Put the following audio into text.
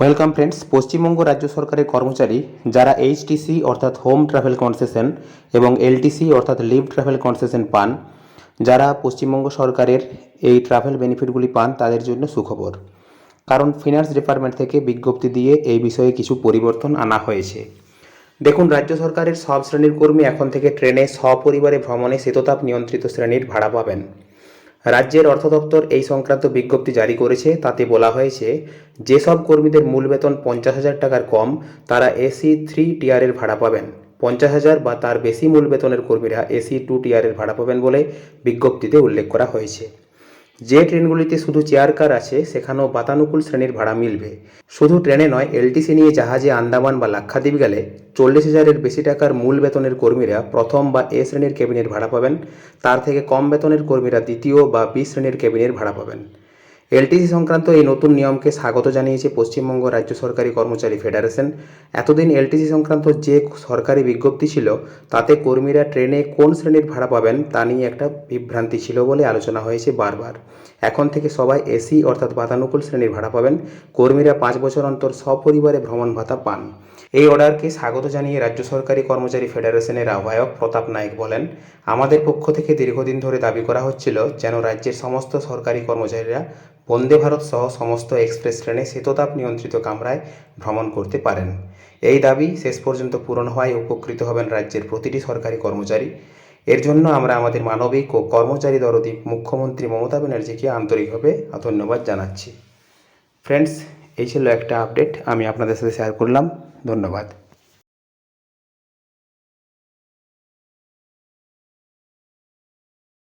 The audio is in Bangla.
Welcome friends. পশ্চিমবঙ্গ রাজ্য সরকারের কর্মচারী যারা এইচটিসি অর্থাৎ হোম ট্রাভেল কনসেশন এবং এলটিসি অর্থাৎ লিভ ট্রাভেল কনসেশন পান, যারা পশ্চিমবঙ্গ সরকারের এই ট্রাভেল বেনিফিটগুলি পান তাদের জন্য সুখবর। কারণ ফিনান্স ডিপার্টমেন্ট থেকে বিজ্ঞপ্তি দিয়ে এই বিষয়ে কিছু পরিবর্তন আনা হয়েছে। দেখুন, রাজ্য সরকারের সব শ্রেণীর কর্মী এখন থেকে ট্রেনে সপরিবারে ভ্রমণে শীততাপ নিয়ন্ত্রিত শ্রেণীর ভাড়া পাবেন। রাজ্যের অর্থ দপ্তর এই সংক্রান্ত বিজ্ঞপ্তি জারি করেছে। তাতে বলা হয়েছে, যেসব কর্মীদের মূল বেতন 50,000 টাকার কম তারা এসি 3 টিয়ারের ভাড়া পাবেন। 50,000 বা তার বেশি মূল বেতনের কর্মীরা এসি 2 টিয়ারের ভাড়া পাবেন বলে বিজ্ঞপ্তিতে উল্লেখ করা হয়েছে। যে ট্রেনগুলিতে শুধু চেয়ার কার আছে সেখানেও বাতানুকূল শ্রেণীর ভাড়া মিলবে। শুধু ট্রেনে নয়, এলটিসি নিয়ে জাহাজে আন্দামান বা লাক্ষাদ্বীপ গেলে 40,000-এর বেশি টাকার মূল বেতনের কর্মীরা প্রথম বা এ শ্রেণীর কেবিনের ভাড়া পাবেন। তার থেকে কম বেতনের কর্মীরা দ্বিতীয় বা বি শ্রেণীর কেবিনের ভাড়া পাবেন। এলটিসি সংক্রান্ত এই নতুন নিয়মকে স্বাগত জানিয়েছে পশ্চিমবঙ্গ রাজ্য সরকারি কর্মচারী ফেডারেশন। এতদিন এলটিসি সংক্রান্ত যে সরকারি বিজ্ঞপ্তি ছিল তাতে কর্মীরা ট্রেনে কোন শ্রেণীর ভাড়া পাবেন তা নিয়ে একটা বিভ্রান্তি ছিল বলে আলোচনা হয়েছে বারবার। এখন থেকে সবাই এসি অর্থাৎ বাতানুকূল শ্রেণীর ভাড়া পাবেন। কর্মীরা 5 বছর অন্তর সপরিবারে ভ্রমণ ভাতা পান। এই অর্ডারকে স্বাগত জানিয়ে রাজ্য সরকারি কর্মচারী ফেডারেশনের আহ্বায়ক প্রতাপ নায়েক বলেন, আমাদের পক্ষ থেকে দীর্ঘদিন ধরে দাবি করা হচ্ছিল যেন রাজ্যের সমস্ত সরকারি কর্মচারীরা বন্দে ভারত সহ সমস্ত এক্সপ্রেস ট্রেনে শীততাপ নিয়ন্ত্রিত কামরায় ভ্রমণ করতে পারেন। এই দাবি শেষ পর্যন্ত পূরণ হওয়ায় উপকৃত হবেন রাজ্যের প্রতিটি সরকারি কর্মচারী। এর জন্য আমরা আমাদের মানবিক ও কর্মচারী দরদি মুখ্যমন্ত্রী মমতা ব্যানার্জিকে আন্তরিকভাবে ধন্যবাদ জানাচ্ছি। ফ্রেন্ডস, এই ছিল একটা আপডেট আমি আপনাদের সাথে শেয়ার করলাম। ধন্যবাদ।